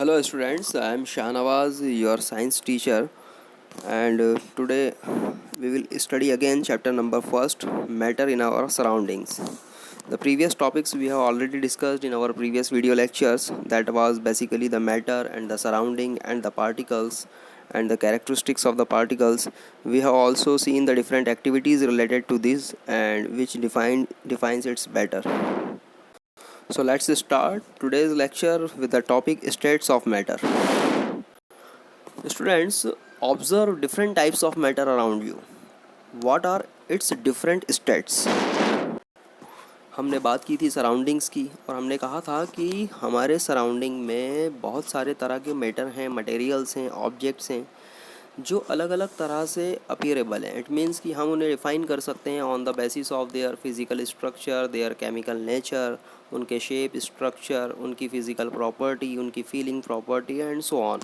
Hello students, I am Shahnawaz, your science teacher, and today we will study again chapter number first, matter in our surroundings. The previous topics we have already discussed in our previous video lectures, that was basically the matter and the surrounding and the particles and the characteristics of the particles. We have also seen the different activities related to this and which defines its matter. So let's start today's lecture with the topic states of matter. Students, observe different types of matter around you. What are its different states? हमने बात की थी surroundings की और हमने कहा था कि हमारे सराउंडिंग में बहुत सारे तरह के मैटर हैं, मटेरियल्स हैं, ऑब्जेक्ट्स हैं जो अलग अलग तरह से अपीयरेबल हैं. इट मीन्स कि हम उन्हें डिफ़ाइन कर सकते हैं on the basis of their physical structure, there chemical nature, उनके शेप स्ट्रक्चर, उनकी फ़िज़िकल प्रॉपर्टी, उनकी feeling property and so on.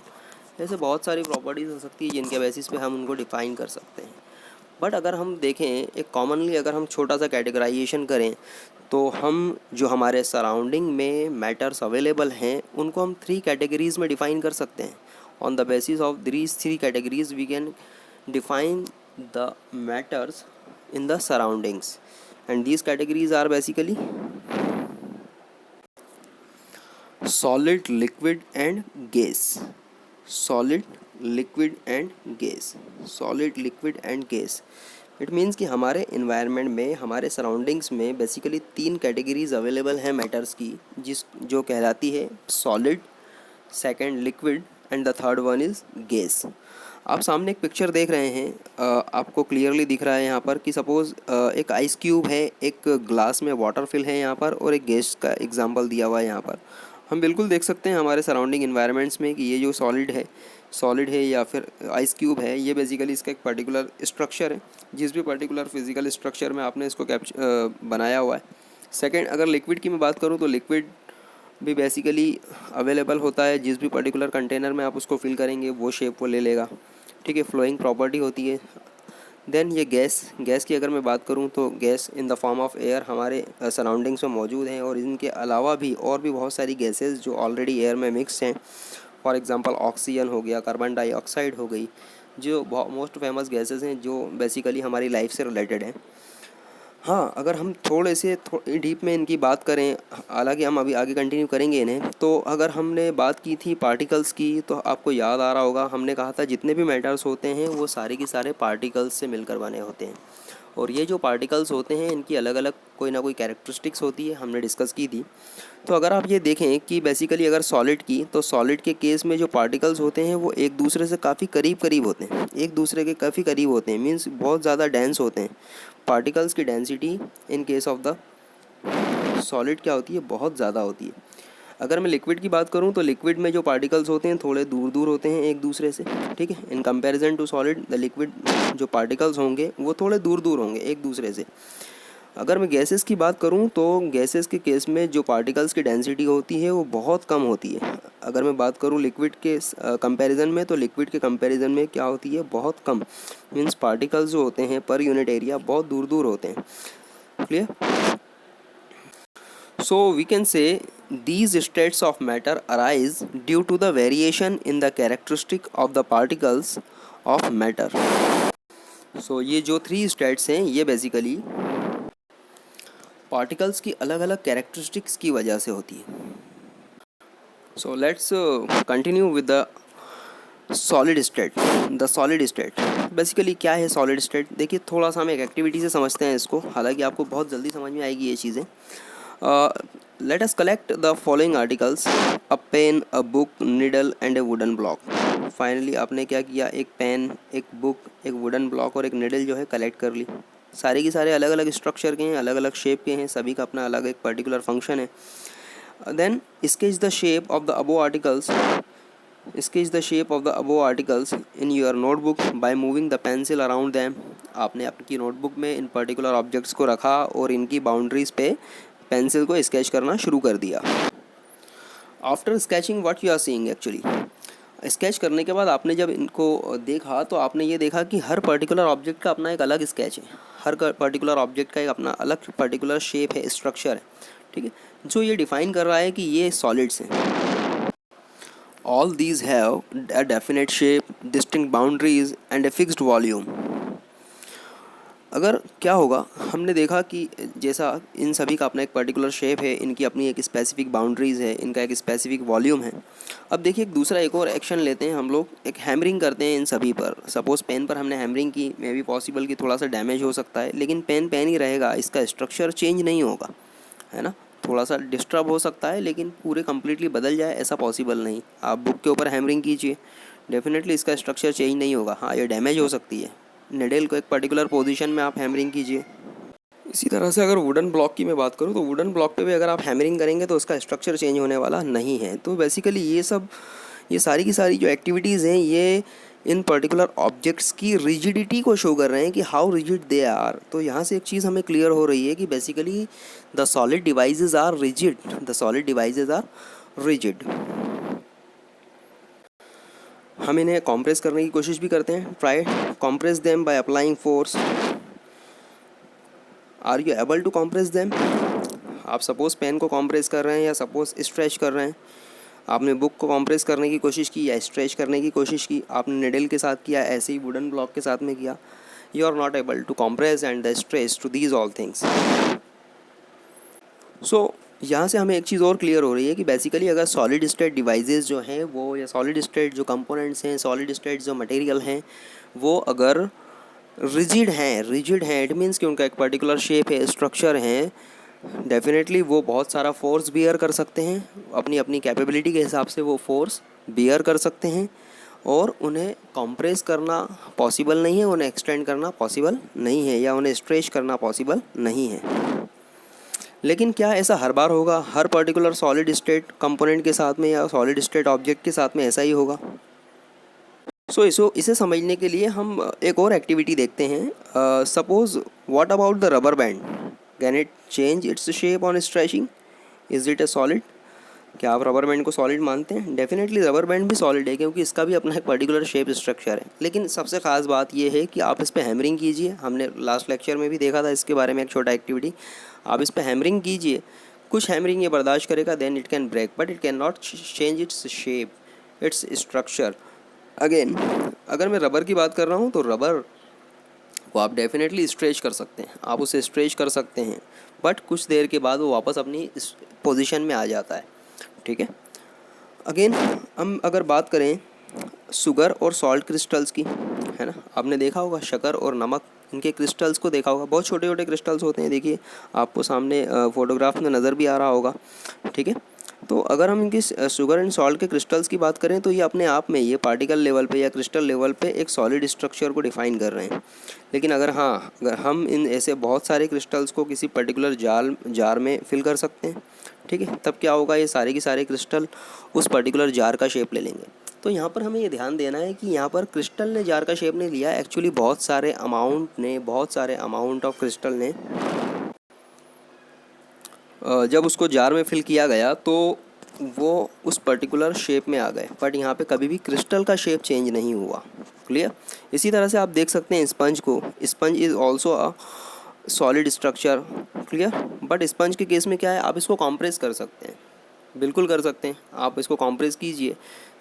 ऐसे बहुत सारी प्रॉपर्टीज़ हो सकती है जिनके बेसिस पे हम उनको डिफ़ाइन कर सकते हैं. बट अगर हम देखें एक कॉमनली अगर हम छोटा सा कैटेगराइजेशन करें तो हम जो हमारे सराउंडिंग में मैटर्स अवेलेबल हैं उनको हम 3 कैटेगरीज़ में डिफ़ाइन कर सकते हैं. On the basis of these 3 categories we can define the matters in the surroundings and these categories are basically solid, liquid and gas. Solid, liquid and gas. Solid, liquid and gas. It means कि हमारे environment में, हमारे surroundings में basically 3 categories available हैं matters की, जो कहलाती है solid, second liquid and the third one is gas. आप सामने एक पिक्चर देख रहे हैं, आपको क्लियरली दिख रहा है यहाँ पर कि सपोज़ एक आइस क्यूब है, एक ग्लास में वाटर फिल है यहाँ पर और एक गैस का एग्जांपल दिया हुआ है यहाँ पर. हम बिल्कुल देख सकते हैं हमारे सराउंडिंग इन्वायरमेंट्स में कि ये जो सॉलिड है या फिर आइस क्यूब है, ये बेसिकली इसका एक पर्टिकुलर स्ट्रक्चर है. जिस भी पर्टिकुलर फिजिकल स्ट्रक्चर में आपने इसको बनाया हुआ है. सेकंड, अगर लिक्विड की मैं बात करूँ तो लिक्विड भी बेसिकली अवेलेबल होता है. जिस भी पर्टिकुलर कंटेनर में आप उसको फिल करेंगे वो शेप वो ले लेगा. ठीक है, फ्लोइंग प्रॉपर्टी होती है. देन ये गैस की अगर मैं बात करूं तो gas in the form of air हमारे सराउंडिंग्स में मौजूद हैं और इनके अलावा भी और भी बहुत सारी गैसेस जो ऑलरेडी एयर में मिक्स हैं. फॉर एग्जांपल ऑक्सीजन हो गया, कार्बन डाइऑक्साइड हो गई, जो मोस्ट फेमस गैसेस हैं जो बेसिकली हमारी लाइफ से रिलेटेड हैं. हाँ, अगर हम थोड़े से डीप में इनकी बात करें, हालांकि हम अभी आगे कंटिन्यू करेंगे इन्हें, तो अगर हमने बात की थी पार्टिकल्स की तो आपको याद आ रहा होगा हमने कहा था जितने भी मैटर्स होते हैं वो सारे के सारे पार्टिकल्स से मिलकर बने होते हैं. और ये जो पार्टिकल्स होते हैं इनकी अलग अलग कोई ना कोई कैरेक्टरिस्टिक्स होती है, हमने डिस्कस की थी. तो अगर आप ये देखें कि बेसिकली अगर सॉलिड की, तो सॉलिड के केस में जो पार्टिकल्स होते हैं वो एक दूसरे से काफ़ी करीब होते हैं, एक दूसरे के काफ़ी करीब होते हैं, मीन्स बहुत ज़्यादा डेंस होते हैं. पार्टिकल्स की density in case of the solid क्या होती है, बहुत ज़्यादा होती है. अगर मैं लिक्विड की बात करूं तो लिक्विड में जो पार्टिकल्स होते हैं थोड़े दूर होते हैं एक दूसरे से. ठीक है, in comparison to solid the liquid जो पार्टिकल्स होंगे वो थोड़े दूर होंगे एक दूसरे से. अगर मैं गैसेस की बात करूं तो गैसेस के केस में जो पार्टिकल्स की डेंसिटी होती है वो बहुत कम होती है. अगर मैं बात करूं लिक्विड के कंपैरिजन में, तो लिक्विड के कंपैरिजन में क्या होती है, बहुत कम. मीन्स पार्टिकल्स जो होते हैं पर यूनिट एरिया बहुत दूर होते हैं. Clear? So we can say these states of matter arise due to the variation in the characteristic of the particles of matter. So ये जो 3 states हैं ये बेसिकली पार्टिकल्स की अलग अलग कैरेक्टरिस्टिक्स की वजह से होती है. So let's continue with the solid state. The solid state basically क्या है सॉलिड स्टेट? देखिए थोड़ा सा हम एक एक्टिविटी से समझते हैं इसको, हालांकि आपको बहुत जल्दी समझ में आएगी ये चीज़ें. Let us collect the following articles: a pen, a book, needle and a wooden block. Finally आपने क्या किया, एक पेन, एक बुक, एक वुडन ब्लॉक और एक निडल जो है कलेक्ट कर ली. सारे के सारे अलग अलग स्ट्रक्चर के हैं, अलग अलग शेप के हैं, सभी का अपना अलग एक पर्टिकुलर फंक्शन है. Then sketch the shape of the above articles. Sketch the shape of the above articles in your notebook by moving the pencil around them. आपने आपकी नोटबुक में इन पर्टिकुलर ऑब्जेक्ट्स को रखा और इनकी बाउंड्रीज पे पेंसिल को स्केच करना शुरू कर दिया. After sketching what you are seeing, actually sketch करने के बाद आपने जब इनको देखा तो आपने ये देखा कि हर पर्टिकुलर ऑब्जेक्ट का अपना एक अलग स्केच है, हर पर्टिकुलर ऑब्जेक्ट का एक अपना अलग पर्टिकुलर शेप है, स्ट्रक्चर है. ठीक है, जो ये डिफाइन कर रहा है कि ये सॉलिड्स हैं. All these have a definite shape, distinct boundaries and a fixed volume. अगर क्या होगा, हमने देखा कि जैसा इन सभी का अपना एक पर्टिकुलर शेप है, इनकी अपनी एक स्पेसिफिक बाउंड्रीज़ है, इनका एक स्पेसिफिक वॉल्यूम है। अब देखिए एक और एक्शन लेते हैं हम लोग, एक हैमरिंग करते हैं इन सभी पर। सपोज़ पेन पर हमने हैमरिंग की, मे बी पॉसिबल कि थोड़ा सा डैमेज हो सकता है, लेकिन पेन पेन ही रहेगा, इसका स्ट्रक्चर चेंज नहीं होगा, है ना। थोड़ा सा डिस्टर्ब हो सकता है, लेकिन पूरे कम्प्लीटली बदल जाए ऐसा पॉसिबल नहीं। आप बुक के ऊपर हैमरिंग कीजिए, डेफिनेटली इसका स्ट्रक्चर चेंज नहीं होगा। हाँ, ये डैमेज हो सकती है। नेडल को एक पर्टिकुलर पोजीशन में आप हैमरिंग कीजिए। इसी तरह से अगर वुडन ब्लॉक की मैं बात करूँ तो वुडन ब्लॉक पे भी अगर आप हैमरिंग करेंगे तो उसका स्ट्रक्चर चेंज होने वाला नहीं है। तो बेसिकली ये सारी की सारी जो एक्टिविटीज़ हैं, ये इन पर्टिकुलर ऑब्जेक्ट्स की रिजिडिटी को शो कर रहे हैं कि हाउ रिजिड दे आर। तो यहाँ से एक चीज़ हमें क्लियर हो रही है कि basically the solid devices are rigid, the solid devices are rigid. हम इन्हें कॉम्प्रेस करने की कोशिश भी करते हैं। Try compress them by applying force. Are you able to compress them? आप सपोज़ पेन को कॉम्प्रेस कर रहे हैं या सपोज़ स्ट्रेच कर रहे हैं। आपने बुक को कॉम्प्रेस करने की कोशिश की या स्ट्रेच करने की कोशिश की, आपने निडल के साथ किया, ऐसे ही वुडन ब्लॉक के साथ में किया। You are not able to compress and the stretch to these all things. So यहाँ से हमें एक चीज़ और क्लियर हो रही है कि बेसिकली अगर सॉलिड स्टेट डिवाइसेस जो हैं वो, या सॉलिड स्टेट जो कंपोनेंट्स हैं, सॉलिड स्टेट जो मटेरियल हैं, वो अगर रिजिड हैं, इट मीन्स कि उनका एक पर्टिकुलर शेप है, स्ट्रक्चर है, डेफिनेटली वो बहुत सारा फोर्स बियर कर सकते हैं। अपनी अपनी कैपेबिलिटी के हिसाब से वो फोर्स बियर कर सकते हैं, और उन्हें कॉम्प्रेस करना पॉसिबल नहीं है, उन्हें एक्सटेंड करना पॉसिबल नहीं है, या उन्हें स्ट्रेच करना पॉसिबल नहीं है। लेकिन क्या ऐसा हर बार होगा, हर पर्टिकुलर सॉलिड स्टेट कंपोनेंट के साथ में या सॉलिड स्टेट ऑब्जेक्ट के साथ में ऐसा ही होगा? सो इसे समझने के लिए हम एक और एक्टिविटी देखते हैं। Suppose what about the rubber band, can it change its shape on stretching? Is it A solid? क्या आप रबर बैंड को सॉलिड मानते हैं? डेफिनेटली रबर बैंड भी सॉलिड है, क्योंकि इसका भी अपना एक पर्टिकुलर शेप स्ट्रक्चर है। लेकिन सबसे ख़ास बात यह है कि आप इस पर हैमरिंग कीजिए। हमने लास्ट लेक्चर में भी देखा था इसके बारे में एक छोटा एक्टिविटी। आप इस पर हैमरिंग कीजिए, कुछ हैमरिंग ये बर्दाश्त करेगा, then it can break, but it can not change its shape, its structure. Again, अगर मैं रबर की बात कर रहा हूँ तो रबर को आप डेफिनेटली स्ट्रेच कर सकते हैं, आप उसे स्ट्रेच कर सकते हैं, बट कुछ देर के बाद वो वापस अपनी पोजीशन में आ जाता है। ठीक है। अगेन, हम अगर बात करें शुगर और सॉल्ट क्रिस्टल्स की, है ना, आपने देखा होगा शक्कर और नमक, इनके क्रिस्टल्स को देखा होगा, बहुत छोटे छोटे क्रिस्टल्स होते हैं। देखिए आपको सामने फोटोग्राफ में नज़र भी आ रहा होगा। ठीक है। तो अगर हम इनकी शुगर एंड सॉल्ट के क्रिस्टल्स की बात करें तो ये अपने आप में, ये पार्टिकल लेवल पे या क्रिस्टल लेवल पे एक सॉलिड स्ट्रक्चर को डिफाइन कर रहे हैं। लेकिन अगर हम इन ऐसे बहुत सारे क्रिस्टल्स को किसी पर्टिकुलर जार में फिल कर सकते हैं, ठीक है, तब क्या होगा, ये सारे के सारे क्रिस्टल उस पर्टिकुलर जार का शेप ले लेंगे। तो यहाँ पर हमें ये ध्यान देना है कि यहाँ पर क्रिस्टल ने जार का शेप नहीं लिया, एक्चुअली बहुत सारे अमाउंट ऑफ क्रिस्टल ने जब उसको जार में फिल किया गया तो वो उस पर्टिकुलर शेप में आ गए, बट यहाँ पे कभी भी क्रिस्टल का शेप चेंज नहीं हुआ। क्लियर? इसी तरह से आप देख सकते हैं स्पंज को, sponge is also a solid structure. Clear? But sponge के केस में क्या है, आप इसको कॉम्प्रेस कर सकते हैं, बिल्कुल कर सकते हैं। आप इसको कॉम्प्रेस कीजिए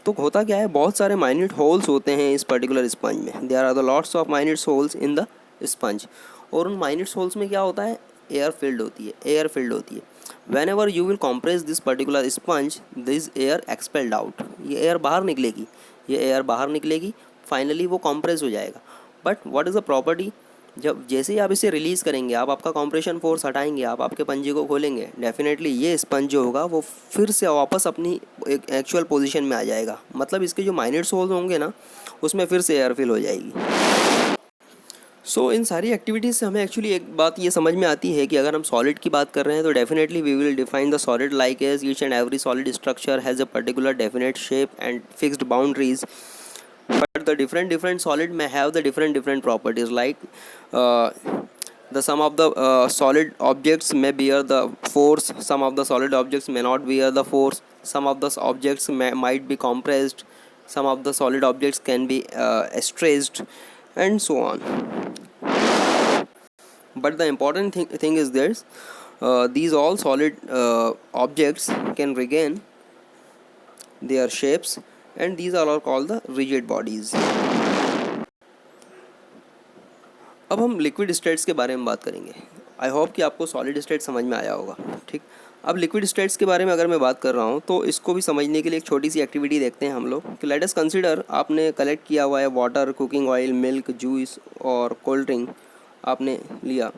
तो होता क्या है, बहुत सारे माइन्यूट होल्स होते हैं इस पर्टिकुलर स्पंज में। There are the lots of minute holes in the sponge, और उन माइन्यूट होल्स में क्या होता है, एयर फिल्ड होती है। When ever you will compress this particular sponge, this air expelled out, ये एयर बाहर निकलेगी, फाइनली वो कॉम्प्रेस हो जाएगा। But what is the property, जब जैसे ही आप इसे रिलीज़ करेंगे, आप आपका कॉम्प्रेशन फोर्स हटाएंगे, आप आपके पंजे को खोलेंगे, डेफिनेटली ये स्पंज जो होगा वो फिर से वापस अपनी एक एक्चुअल पोजीशन में आ जाएगा। मतलब इसके जो माइन्यूट होल्स होंगे ना, उसमें फिर से एयर फिल हो जाएगी। इन सारी एक्टिविटीज़ से हमें एक्चुअली एक बात ये समझ में आती है कि अगर हम सॉलिड की बात कर रहे हैं तो definitely we will define the solid like as each and every solid structure has a particular definite shape and fixed boundaries, but the different solid may have the different properties, like the some of the solid objects may bear the force, some of the solid objects may not bear the force, some of the objects might be compressed, some of the solid objects can be stretched, and so on. But the important thing is this, these all solid objects can regain their shapes and these are called the rigid bodies. अब हम liquid states के बारे में बात करेंगे। I hope कि आपको solid state समझ में आया होगा। ठीक, अब लिक्विड स्टेट्स के बारे में अगर मैं बात कर रहा हूँ तो इसको भी समझने के लिए एक छोटी सी एक्टिविटी देखते हैं हम लोग कि लेट अस कंसीडर आपने कलेक्ट किया हुआ है water, cooking oil, milk, juice और कोल्ड ड्रिंक आपने लिया।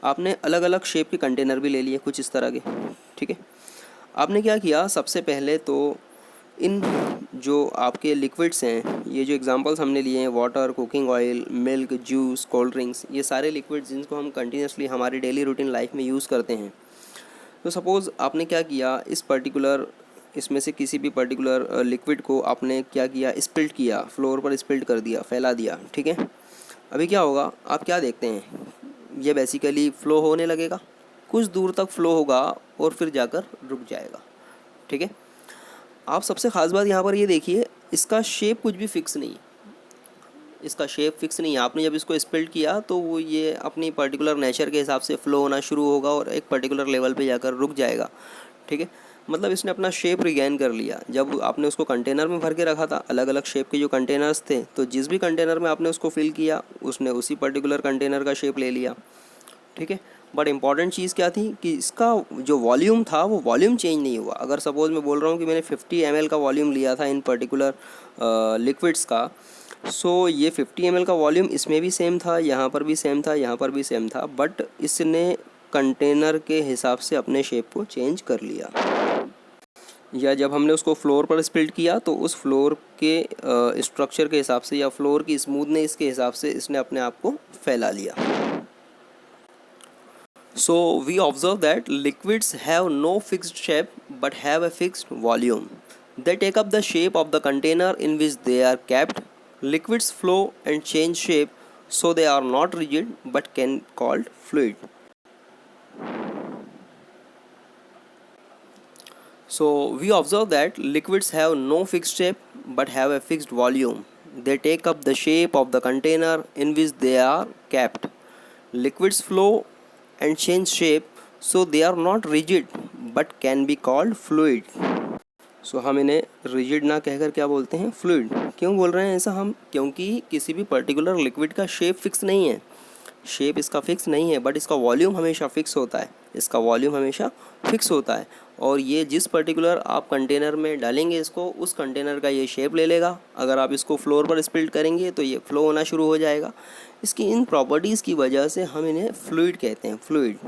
आपने अलग अलग शेप के कंटेनर भी ले लिए कुछ इस तरह के। ठीक है, आपने क्या किया, सबसे पहले तो इन जो आपके लिक्विड्स हैं, ये जो एग्जांपल्स हमने लिए हैं, water, cooking oil, milk, juice, cold drinks, ये सारे लिक्विड्स जिनको हम कंटिन्यूसली हमारी डेली रूटीन लाइफ में यूज़ करते हैं। तो सपोज़ आपने क्या किया, इसमें से किसी भी पर्टिकुलर लिक्विड को आपने क्या किया, स्पिल्ट किया, फ्लोर पर स्पिल्ट कर दिया, फैला दिया। ठीक है, अभी क्या होगा, आप क्या देखते हैं, ये बेसिकली फ़्लो होने लगेगा, कुछ दूर तक फ़्लो होगा और फिर जाकर रुक जाएगा। ठीक है, आप सबसे ख़ास बात यहाँ पर ये देखिए, इसका शेप कुछ भी फिक्स नहीं है, इसका शेप फिक्स नहीं है। आपने जब इसको स्पिल्ट किया तो वो ये अपनी पर्टिकुलर नेचर के हिसाब से फ़्लो होना शुरू होगा और एक पर्टिकुलर लेवल पे जाकर रुक जाएगा। ठीक है, मतलब इसने अपना शेप रिगेन कर लिया। जब आपने उसको कंटेनर में भर के रखा था, अलग अलग शेप के जो कंटेनर्स थे, तो जिस भी कंटेनर में आपने उसको फिल किया उसने उसी पर्टिकुलर कंटेनर का शेप ले लिया। ठीक है, बट इम्पॉर्टेंट चीज़ क्या थी कि इसका जो वॉल्यूम था वो वॉल्यूम चेंज नहीं हुआ। अगर सपोज़ मैं बोल रहा हूँ कि मैंने 50 ml का वॉल्यूम लिया था इन पर्टिकुलर लिक्विड्स का, सो ये 50 ml का वॉल्यूम इसमें भी सेम था, यहाँ पर भी सेम था, यहाँ पर भी सेम था, बट इसने कंटेनर के हिसाब से अपने शेप को चेंज कर लिया। या जब हमने उसको फ्लोर पर स्पिल्ट किया तो उस फ्लोर के स्ट्रक्चर के हिसाब से या फ्लोर की स्मूथनेस के हिसाब से इसने अपने आप को फैला लिया। So we observe that liquids have no fixed shape but have a fixed volume. They take up the shape of the container in which they are kept. Liquids flow and change shape, so they are not rigid but can called fluid. So we observe that liquids have no fixed shape but have a fixed volume. They take up the shape of the container in which they are kept. Liquids flow and change shape, so they are not rigid but can be called fluid. सो हम इन्हें rigid ना कहकर क्या बोलते हैं, fluid. क्यों बोल रहे हैं ऐसा हम, क्योंकि किसी भी पर्टिकुलर लिक्विड का शेप फिक्स नहीं है, शेप इसका फिक्स नहीं है, बट इसका वॉल्यूम हमेशा फिक्स होता है, इसका वॉल्यूम हमेशा फिक्स होता है। और ये जिस पर्टिकुलर आप कंटेनर में डालेंगे इसको, उस कंटेनर का ये शेप ले लेगा। अगर आप इसको फ्लोर पर स्पिल्ट करेंगे तो ये फ्लो होना शुरू हो जाएगा। इसकी इन प्रॉपर्टीज़ की वजह से हम इन्हें फ्लूइड कहते हैं, फ्लूइड।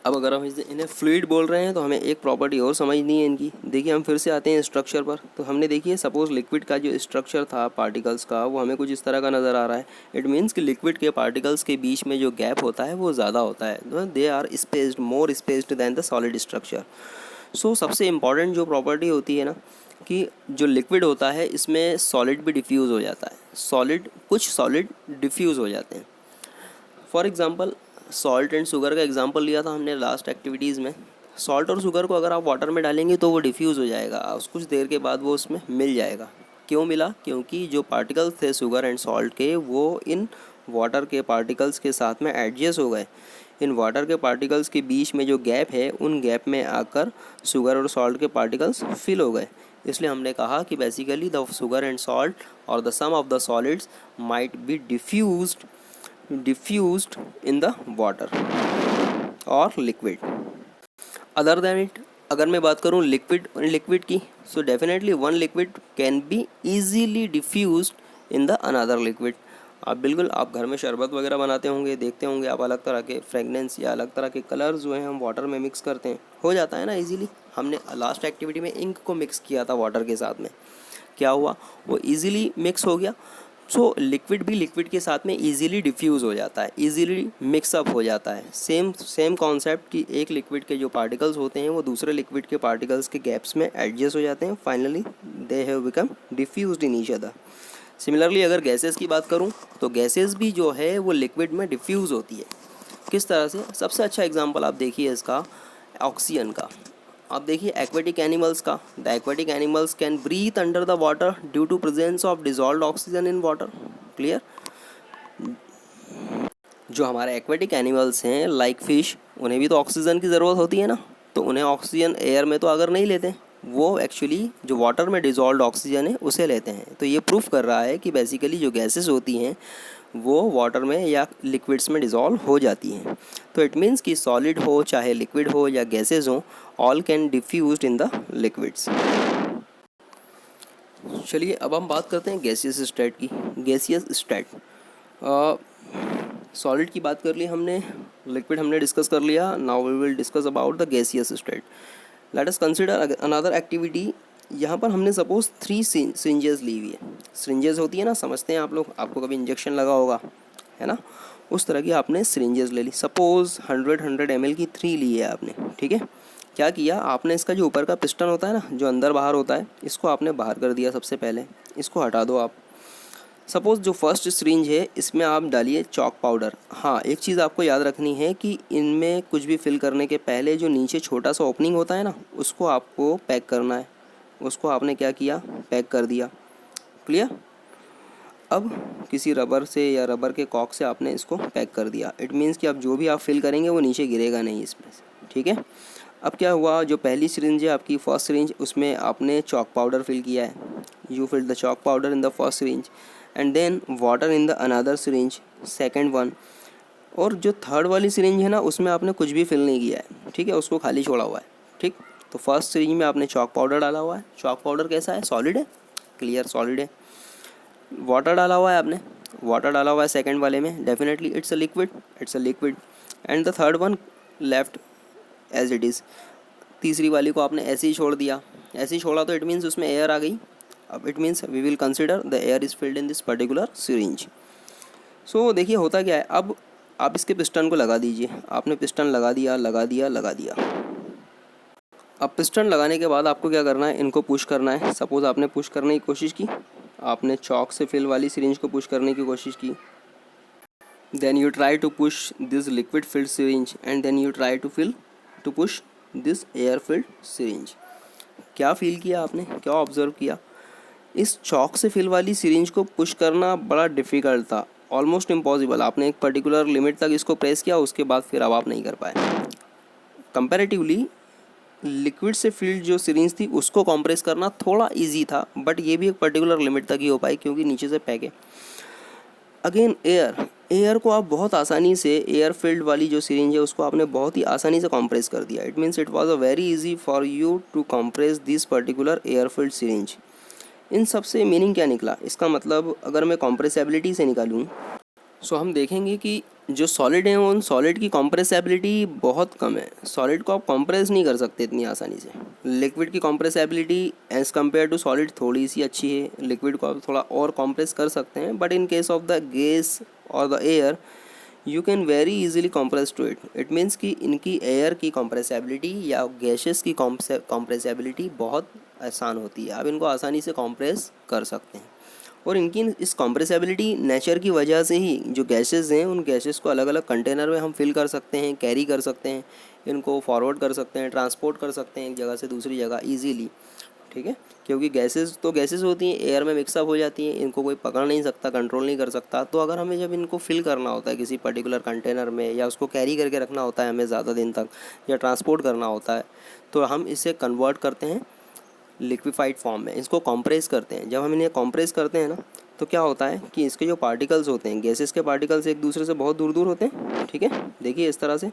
अब अगर हम इन्हें फ्लूइड बोल रहे हैं तो हमें एक प्रॉपर्टी और समझनी है इनकी। देखिए, हम फिर से आते हैं स्ट्रक्चर पर। तो हमने देखिए, सपोज़ लिक्विड का जो स्ट्रक्चर था पार्टिकल्स का, वो हमें कुछ इस तरह का नज़र आ रहा है। इट मीन्स कि लिक्विड के पार्टिकल्स के बीच में जो गैप होता है वो ज़्यादा होता है, they are spaced, more spaced than the solid structure. So सबसे इम्पॉर्टेंट जो प्रॉपर्टी होती है ना, कि जो लिक्विड होता है इसमें सॉलिड भी डिफ्यूज़ हो जाता है, कुछ सॉलिड डिफ्यूज़ हो जाते हैं। For example, salt and sugar का एग्जांपल लिया था हमने लास्ट एक्टिविटीज़ में। सॉल्ट और शुगर को अगर आप वाटर में डालेंगे तो वो डिफ्यूज़ हो जाएगा, कुछ देर के बाद वो उसमें मिल जाएगा। क्यों मिला? क्योंकि जो पार्टिकल्स थे शुगर एंड सॉल्ट के, वो इन वाटर के पार्टिकल्स के साथ में एडजस्ट हो गए। इन वाटर के पार्टिकल्स के बीच में जो गैप है, उन गैप में आकर शुगर और सॉल्ट के पार्टिकल्स फिल हो गए। इसलिए हमने कहा कि basically the sugar and salt और the sum of the solids might be diffused in the water or liquid. Other than it, अगर मैं बात करूँ लिक्विड की, so definitely one liquid can be easily diffused in the another liquid. आप घर में शरबत वगैरह बनाते होंगे, देखते होंगे आप, अलग तरह के फ्रेगनेंस या अलग तरह के कलर्स जो हैं हम वाटर में मिक्स करते हैं, हो जाता है ना इजीली। हमने लास्ट एक्टिविटी में इंक को मिक्स किया था वाटर के साथ में, क्या हुआ, वो इजीली मिक्स हो गया। सो लिक्विड भी लिक्विड के साथ में इजीली डिफ्यूज़ हो जाता है, इजीली मिक्सअप हो जाता है। सेम कॉन्सेप्ट कि एक लिक्विड के जो पार्टिकल्स होते हैं वो दूसरे लिक्विड के पार्टिकल्स के गैप्स में एडजस्ट हो जाते हैं, finally they have become diffused in each other. Similarly अगर गैसेस की बात करूं तो गैसेस भी जो है वो लिक्विड में डिफ्यूज़ होती है। किस तरह से? सबसे अच्छा एग्जांपल आप देखिए इसका ऑक्सीजन का। आप देखिए एक्वेटिक एनिमल्स का, the aquatic animals can breathe under the water due to presence of dissolved oxygen in water. Clear? जो हमारे एक्वेटिक एनिमल्स हैं लाइक फिश, उन्हें भी तो ऑक्सीजन की ज़रूरत होती है ना, तो उन्हें ऑक्सीजन एयर में तो अगर नहीं लेते, वो एक्चुअली जो वाटर में डिज़ोल्व ऑक्सीजन है उसे लेते हैं। तो ये प्रूफ कर रहा है कि बेसिकली जो गैसेस होती हैं वो वाटर में या लिक्विड्स में डिज़ोल्व हो जाती हैं। तो इट मीन्स कि सॉलिड हो चाहे लिक्विड हो या गैसेस हो, all can diffused in the liquids. चलिए अब हम बात करते हैं गैसियस स्टेट की। गैसियस स्टेट, सॉलिड की बात कर ली हमने, लिक्विड हमने डिस्कस कर लिया। Now we will discuss about the gaseous state. Let us consider another activity. यहाँ पर हमने सपोज 3 सिरिंजेस ली हुई है। सिरिंजेस होती है ना, समझते हैं आप लोग, आपको कभी इंजेक्शन लगा होगा, है ना, उस तरह की आपने सिरिंजेस ले ली। सपोज 100 ml की 3 ली है आपने, ठीक है। क्या किया आपने, इसका जो ऊपर का पिस्टन होता है ना, जो अंदर बाहर होता है, इसको आपने बाहर कर दिया। सबसे पहले इसको हटा दो आप। सपोज़ जो फर्स्ट सिरिंज है इसमें आप डालिए चॉक पाउडर। हाँ, एक चीज़ आपको याद रखनी है कि इनमें कुछ भी फिल करने के पहले जो नीचे छोटा सा ओपनिंग होता है ना, उसको आपको पैक करना है। उसको आपने क्या किया, पैक कर दिया। क्लियर। अब किसी रबर से या रबर के कॉक से आपने इसको पैक कर दिया। इट मीन्स कि अब जो भी आप फिल करेंगे वो नीचे गिरेगा नहीं इसमें से, ठीक है। अब क्या हुआ, जो पहली सिरिंज है आपकी फर्स्ट सिरिंज, उसमें आपने चॉक पाउडर फिल किया है। You fill the chalk powder in the first syringe and then water in the another syringe, second one. और जो थर्ड वाली सिरिंज है ना, उसमें आपने कुछ भी फिल नहीं किया है, ठीक है, उसको खाली छोड़ा हुआ है, ठीक। तो फर्स्ट सिरिंज में आपने चॉक पाउडर डाला हुआ है। चॉक पाउडर कैसा है, सॉलिड है, क्लियर, सॉलिड है। वाटर डाला हुआ है आपने, वाटर डाला हुआ है सेकंड वाले में, definitely it's a liquid, it's a liquid. And the third one left as it is. तीसरी वाली को आपने ऐसे ही छोड़ दिया। ऐसे ही छोड़ा तो इट मीन्स उसमें एयर आ गई। अब it means we will consider the air is filled in this particular syringe. So देखिए होता क्या है, अब आप इसके पिस्टन को लगा दीजिए। आपने पिस्टन लगा दिया, लगा दिया, लगा दिया। अब पिस्टन लगाने के बाद आपको क्या करना है, इनको पुश करना है। सपोज़ आपने पुश करने की कोशिश की, आपने चॉक से फिल वाली सिरिंज को पुश करने की कोशिश की। Then you try to push this liquid filled syringe and then you try to push this air filled syringe. क्या फील किया आपने, क्या ऑब्जर्व किया, इस चॉक से फिल वाली सिरिंज को पुश करना बड़ा डिफ़िकल्ट था, ऑलमोस्ट इम्पॉसिबल। आपने एक पर्टिकुलर लिमिट तक इसको प्रेस किया, उसके बाद फिर अब आप नहीं कर पाए। कंपैरेटिवली लिक्विड से फिल्ड जो सिरिंज थी उसको कंप्रेस करना थोड़ा इजी था, बट ये भी एक पर्टिकुलर लिमिट तक ही हो पाई क्योंकि नीचे से पैक है। अगेन एयर को आप बहुत आसानी से, एयर फिल्ड वाली जो सिरिंज है उसको आपने बहुत ही आसानी से कंप्रेस कर दिया। It means it was a very easy for you to compress this particular air filled syringe. इन सब से मीनिंग क्या निकला, इसका मतलब अगर मैं कॉम्प्रेसेबिलिटी से निकालूँ, सो हम देखेंगे कि जो सॉलिड हैं उन सॉलिड की कॉम्प्रेसेबिलिटी बहुत कम है। सॉलिड को आप कॉम्प्रेस नहीं कर सकते इतनी आसानी से। लिक्विड की कॉम्प्रेसेबिलिटी एज़ कम्पेयर टू सॉलिड थोड़ी सी अच्छी है। लिक्विड को आप थोड़ा और कॉम्प्रेस कर सकते हैं, but in case of the gas और the air you can very easily compress to it. It means कि इनकी एयर की कॉम्प्रेसेबिलिटी या गैसेस की कॉम्प्रेसेबिलिटी बहुत आसान होती है। आप इनको आसानी से कॉम्प्रेस कर सकते हैं। और इनकी इस कॉम्प्रेसेबिलिटी नेचर की वजह से ही जो गैसेस हैं उन गैसेस को अलग अलग कंटेनर में हम फिल कर सकते हैं, कैरी कर सकते हैं, इनको फॉरवर्ड कर सकते हैं, ट्रांसपोर्ट कर सकते हैं एक जगह से दूसरी जगह ईजीली, ठीक है। क्योंकि गैसेस तो गैसेस होती हैं, एयर में मिक्सअप हो जाती हैं, इनको कोई पकड़ नहीं सकता, कंट्रोल नहीं कर सकता। तो अगर हमें जब इनको फिल करना होता है किसी पर्टिकुलर कंटेनर में, या उसको कैरी करके रखना होता है हमें ज़्यादा दिन तक, या ट्रांसपोर्ट करना होता है, तो हम इसे कन्वर्ट करते हैं लिक्विफाइड फॉर्म में, इसको कॉम्प्रेस करते हैं। जब हम इन्हें कॉम्प्रेस करते हैं ना, तो क्या होता है कि इसके जो पार्टिकल्स होते हैं, गैसेस के पार्टिकल्स एक दूसरे से बहुत दूर दूर होते हैं, ठीक है। देखिए इस तरह से।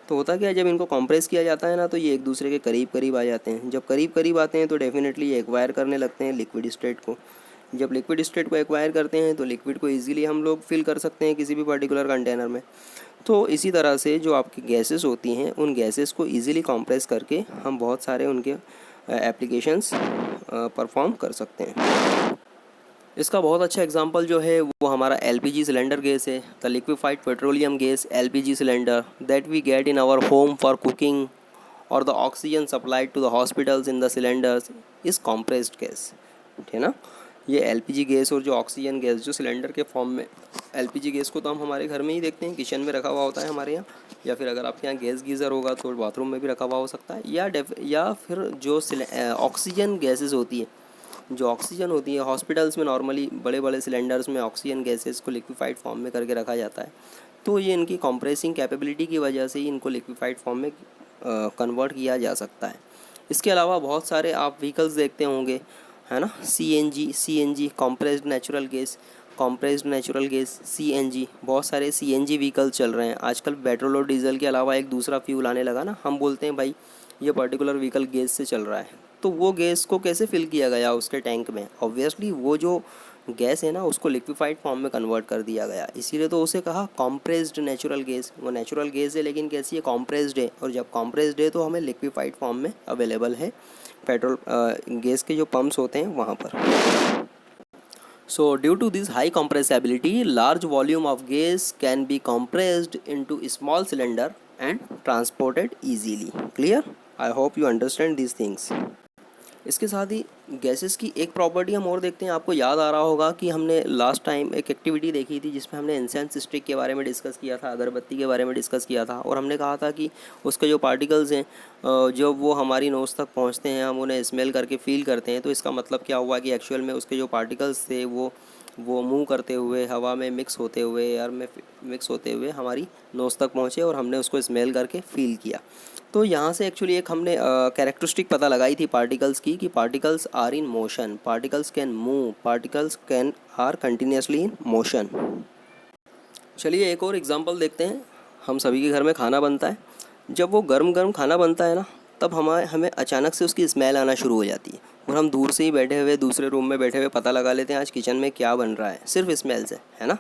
तो होता क्या है, जब इनको कॉम्प्रेस किया जाता है ना, तो ये एक दूसरे के करीब करीब आ जाते हैं। जब करीब करीब आते हैं तो डेफिनेटली ये एक्वायर करने लगते हैं लिक्विड स्टेट को। जब लिक्विड स्टेट को एक्वायर करते हैं तो लिक्विड को ईजिली हम लोग फिल कर सकते हैं किसी भी पर्टिकुलर कंटेनर में। तो इसी तरह से जो आपकी गैसेस होती हैं उन गैसेस को ईजिली कॉम्प्रेस करके हम बहुत सारे उनके एप्लीकेशंस परफॉर्म कर सकते हैं। इसका बहुत अच्छा एग्जांपल जो है वो हमारा एलपीजी सिलेंडर गैस है, the liquefied petroleum gas LPG cylinder that we get in our home for cooking, और the oxygen supplied to the hospitals in the cylinders is compressed gas, ठीक है ना। ये एलपीजी गैस और जो oxygen gas जो cylinder के form में, एलपीजी गैस को तो हम हमारे घर में ही देखते हैं, किचन में रखा हुआ होता है हमारे यहाँ, या फिर अगर आपके यहाँ गैस गीज़र होगा तो बाथरूम में भी रखा हुआ हो सकता है, या फिर जो ऑक्सीजन गैसेस होती है, जो ऑक्सीजन होती है हॉस्पिटल्स में नॉर्मली बड़े बड़े सिलेंडर्स में ऑक्सीजन गैसेस को लिक्विफाइड फॉर्म में करके रखा जाता है। तो ये इनकी कंप्रेसिंग कैपेबिलिटी की वजह से ही इनको लिक्विफाइड फॉर्म में कन्वर्ट किया जा सकता है। इसके अलावा बहुत सारे आप व्हीकल्स देखते होंगे, है ना, CNG compressed natural gas, CNG, बहुत सारे सीएनजी व्हीकल चल रहे हैं आजकल। पेट्रोल और डीजल के अलावा एक दूसरा फ्यूल आने लगा ना, हम बोलते हैं भाई ये पर्टिकुलर व्हीकल गैस से चल रहा है। तो वो गैस को कैसे फिल किया गया उसके टैंक में? ऑब्वियसली वो जो गैस है ना उसको लिक्विफाइड फॉर्म में कन्वर्ट कर दिया गया, इसीलिए तो उसे कहा कॉम्प्रेस्ड नेचुरल गैस। वो नेचुरल गैस है लेकिन कैसी है, कॉम्प्रेस्ड है, और जब कॉम्प्रेस्ड है तो हमें लिक्विफाइड फॉर्म में अवेलेबल है पेट्रोल गैस के जो पम्प्स होते हैं वहाँ पर। So due to this high compressibility, large volume of gas can be compressed into a small cylinder and transported easily. Clear? I hope you understand these things. इसके साथ ही gases की एक प्रॉपर्टी हम और देखते हैं। आपको याद आ रहा होगा कि हमने लास्ट टाइम एक एक्टिविटी देखी थी जिसमें हमने इंसेंस स्टिक के बारे में डिस्कस किया था, अगरबत्ती के बारे में डिस्कस किया था, और हमने कहा था कि उसके जो पार्टिकल्स हैं जब वो हमारी नोज़ तक पहुंचते हैं हम उन्हें स्मेल करके फील करते हैं। तो इसका मतलब क्या हुआ कि एक्चुअल में उसके जो पार्टिकल्स थे वो मूव करते हुए हवा में मिक्स होते हुए, एयर में मिक्स होते हुए हमारी नोज़ तक पहुँचे और हमने उसको स्मेल करके फील किया। तो यहाँ से एक्चुअली एक हमने कैरेक्टरिस्टिक पता लगाई थी पार्टिकल्स की, कि particles are in motion, particles can move, particles can are continuously in motion. चलिए एक और एग्जांपल देखते हैं। हम सभी के घर में खाना बनता है, जब वो गर्म गर्म खाना बनता है ना, तब हमें अचानक से उसकी स्मेल आना शुरू हो जाती है, और हम दूर से ही बैठे हुए दूसरे रूम में बैठे हुए पता लगा लेते हैं आज किचन में क्या बन रहा है, सिर्फ स्मेल से, है ना।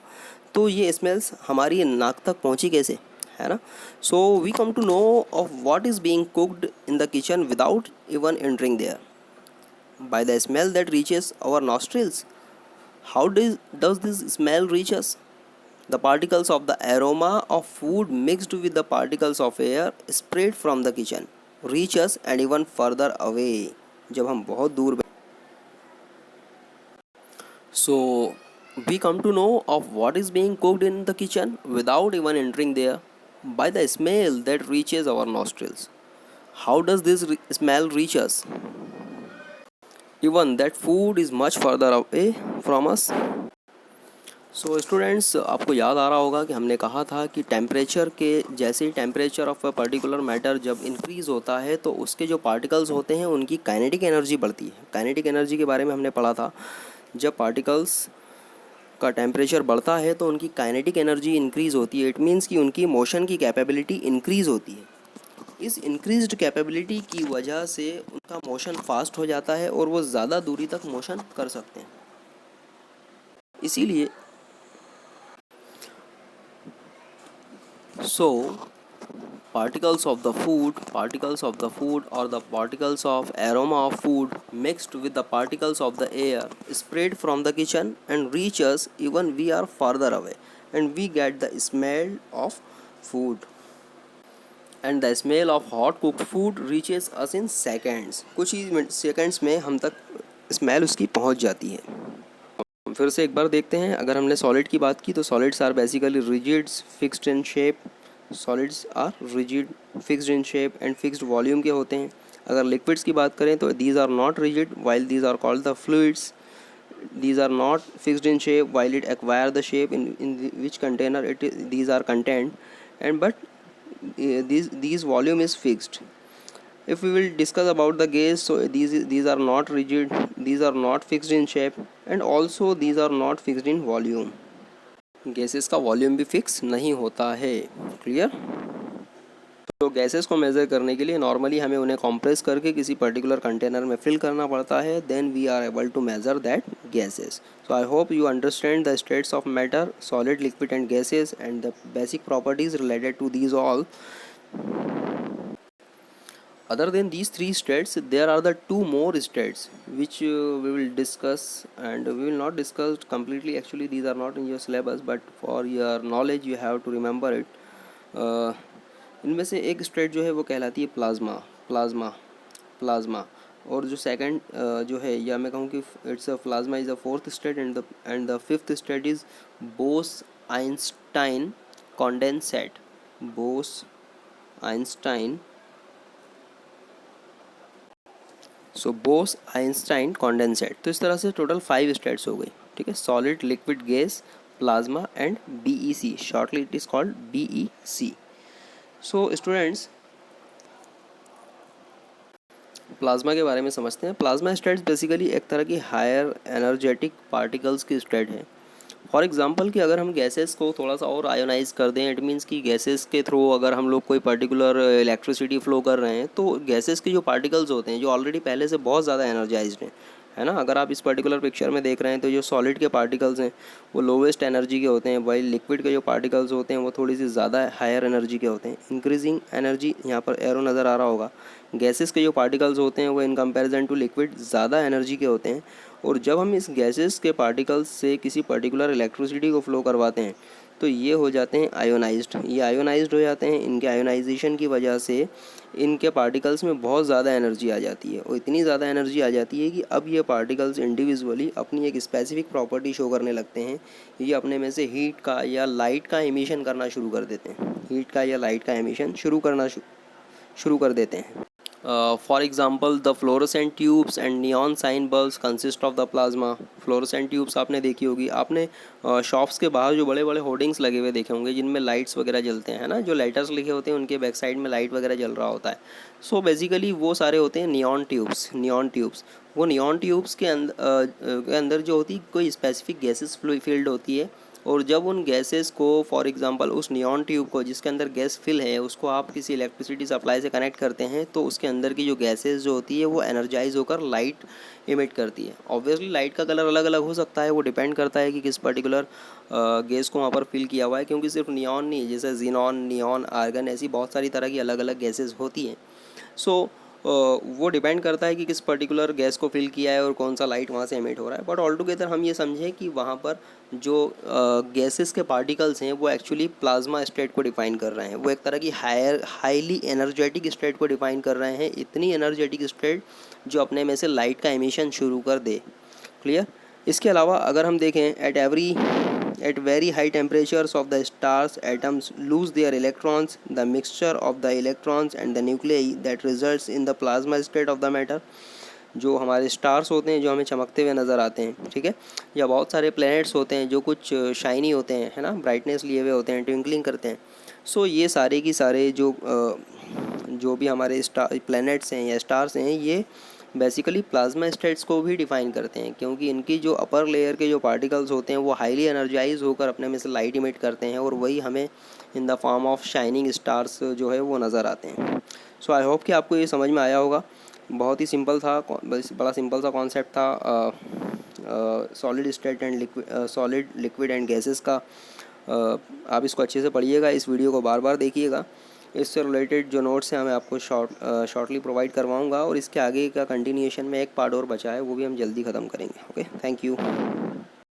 तो ये स्मेल्स हमारी नाक तक पहुंची कैसे, है ना। So we come to know of what is being cooked in the kitchen without even entering there, by the smell that reaches our nostrils. How does this smell reach us? The particles of the aroma of food mixed with the particles of air spread from the kitchen reach us and even further away. जब हम बहुत दूर So we come to know of what is being cooked in the kitchen without even entering there by the smell that reaches our nostrils. How does this smell reach us? Even that food is much further away from us. So students, आपको याद आ रहा होगा कि हमने कहा था कि temperature के जैसे ही temperature of a particular matter जब इंक्रीज़ होता है तो उसके जो पार्टिकल्स होते हैं उनकी काइनेटिक एनर्जी बढ़ती है। काइनेटिक एनर्जी के बारे में हमने पढ़ा था, जब पार्टिकल्स का टेम्परेचर बढ़ता है तो उनकी काइनेटिक एनर्जी इंक्रीज़ होती है। इट मीन्स कि उनकी मोशन की कैपेबिलिटी इंक्रीज़ होती है। इस इंक्रीज्ड कैपेबिलिटी की वजह से उनका मोशन फास्ट हो जाता है और वो ज़्यादा दूरी तक मोशन कर सकते हैं। इसीलिए So, particles of the food or the particles of aroma of food mixed with the particles of the air spread from the kitchen and reach us even we are farther away, and we get the smell of food, and the smell of hot cooked food reaches us in seconds. कुछ ही seconds में हम तक smell उसकी पहुंच जाती है। फिर से एक बार देखते हैं। अगर हमने सॉलिड की बात की तो solids are basically rigids fixed in shape, solids are rigid fixed in shape and fixed volume के होते हैं। अगर लिक्विड्स की बात करें तो these are not rigid while these are called the fluids, these are not fixed in shape while it acquire the shape in which container these are contained, and but these volume is fixed. If we will discuss about the gas, so these are not rigid, these are not fixed in shape, and also these are not fixed in volume. Gases का volume भी fix नहीं होता है। Clear? तो gases को measure करने के लिए नॉर्मली हमें उन्हें कॉम्प्रेस करके किसी पर्टिकुलर कंटेनर में फिल करना पड़ता है, then we are able to measure that gases. So I hope you understand the states of matter, solid, liquid and gases and the basic properties related to these all. Other than these three states, there are the two more states which we will discuss, and we will not discuss completely. Actually, these are not in your syllabus, but for your knowledge, you have to remember it. इनमें से एक state जो है वो कहलाती है plasma, और जो सेकंड जो है, या मैं कहूँ कि it's a plasma is a fourth state, and the fifth state is Bose Einstein condensate. Bose Einstein condensate. तो इस तरह से टोटल 5 स्टेट्स हो गई। ठीक है, solid, liquid, gas, plasma and BEC। Shortly it is called BEC। So students, plasma के बारे में समझते हैं। प्लाज्मा स्टेट्स बेसिकली एक तरह की हायर एनर्जेटिक पार्टिकल्स की स्टेट है। फॉर एग्जांपल कि अगर हम गैसेस को थोड़ा सा और आयोनाइज कर दें, इट मीन्स कि गैसेस के थ्रू अगर हम लोग कोई पर्टिकुलर इलेक्ट्रिसिटी फ्लो कर रहे हैं, तो गैसेस के जो पार्टिकल्स होते हैं जो ऑलरेडी पहले से बहुत ज़्यादा एनर्जाइज्ड हैं, है ना। अगर आप इस पर्टिकुलर पिक्चर में देख रहे हैं तो जो सॉलिड के पार्टिकल्स हैं वो लोवेस्ट एनर्जी के होते हैं, वाइल लिक्विड के जो पार्टिकल्स होते हैं वो थोड़ी सी ज़्यादा हायर एनर्जी के होते हैं। इंक्रीजिंग एनर्जी, यहाँ पर एरो नज़र आ रहा होगा। गैसेस के जो पार्टिकल्स होते हैं वो इन कंपैरिजन टू लिक्विड ज़्यादा एनर्जी के होते हैं। और जब हम इस गैसेस के पार्टिकल्स से किसी पर्टिकुलर इलेक्ट्रिसिटी को फ्लो करवाते हैं तो ये हो जाते हैं आयोनाइज्ड। ये आयोनाइज्ड हो जाते हैं। इनके आयोनाइजेशन की वजह से इनके पार्टिकल्स में बहुत ज़्यादा एनर्जी आ जाती है, और इतनी ज़्यादा एनर्जी आ जाती है कि अब ये पार्टिकल्स इंडिविजुअली अपनी एक स्पेसिफिक प्रॉपर्टी शो करने लगते हैं। ये अपने में से हीट का या लाइट का एमिशन करना शुरू कर देते हैं। हीट का या लाइट का एमिशन शुरू कर देते हैं। For example the fluorescent tubes and neon sign bulbs consist of the plasma. Fluorescent tubes आपने देखी होगी, आपने शॉप्स के बाहर जो बड़े बड़े होर्डिंग्स लगे हुए देखे होंगे जिनमें लाइट्स वगैरह जलते हैं, है ना। जो लाइटर्स लिखे होते हैं उनके बैक साइड में लाइट वगैरह जल रहा होता है। सो बेसिकली वो सारे होते हैं नियॉन ट्यूब्स। वो नियॉन ट्यूब्स के अंदर जो होती कोई स्पेसिफिक गैसेस फील्ड होती है, और जब उन गैसेस को फॉर एग्जांपल उस नियॉन ट्यूब को जिसके अंदर गैस फिल है उसको आप किसी इलेक्ट्रिसिटी सप्लाई से कनेक्ट करते हैं तो उसके अंदर की जो गैसेस जो होती है वो एनर्जाइज होकर लाइट इमिट करती है। ऑब्वियसली लाइट का कलर अलग अलग हो सकता है, वो डिपेंड करता है कि किस पर्टिकुलर गैस को वहाँ पर फिल किया हुआ है, क्योंकि सिर्फ नियॉन नहीं, जैसे जीनॉन, नियॉन, आर्गन, ऐसी बहुत सारी तरह की अलग अलग गैसेज होती हैं। सो वो डिपेंड करता है कि किस पर्टिकुलर गैस को फिल किया है और कौन सा लाइट वहाँ से एमिट हो रहा है। बट ऑल टुगेदर हम ये समझें कि वहाँ पर जो गैसेस के पार्टिकल्स हैं वो एक्चुअली प्लाज्मा स्टेट को डिफाइन कर रहे हैं। वो एक तरह की हाईली एनर्जेटिक स्टेट को डिफाइन कर रहे हैं, इतनी एनर्जेटिक स्टेट जो अपने में से लाइट का एमिशन शुरू कर दे। क्लियर। इसके अलावा अगर हम देखें at very high temperatures of the stars, atoms lose their electrons. The mixture of the electrons and the nuclei that results in the plasma state of the matter. जो हमारे स्टार्स होते हैं जो हमें चमकते हुए नज़र आते हैं, ठीक है, या बहुत सारे प्लैनेट्स होते हैं जो कुछ शाइनी होते हैं, है ना, ब्राइटनेस लिए हुए होते हैं, ट्विंकलिंग करते हैं। सो ये सारे की सारे जो भी हमारे प्लैनेट्स हैं या स्टार्स हैं, ये बेसिकली प्लाज्मा स्टेट्स को भी डिफाइन करते हैं, क्योंकि इनकी जो अपर लेयर के जो पार्टिकल्स होते हैं वो हाईली एनर्जाइज होकर अपने में से लाइट इमिट करते हैं, और वही हमें in the form of shining stars जो है वो नज़र आते हैं। सो आई होप कि आपको ये समझ में आया होगा। बहुत ही सिंपल था, बड़ा सिंपल सा कॉन्सेप्ट था solid state and liquid and gases का। आप इसको अच्छे से पढ़िएगा, इस वीडियो को बार बार देखिएगा। इससे रिलेटेड जो नोट्स हैं मैं आपको शॉर्टली प्रोवाइड करवाऊंगा, और इसके आगे का कंटिन्यूएशन में एक पार्ट और बचा है वो भी हम जल्दी ख़त्म करेंगे। Okay, thank you.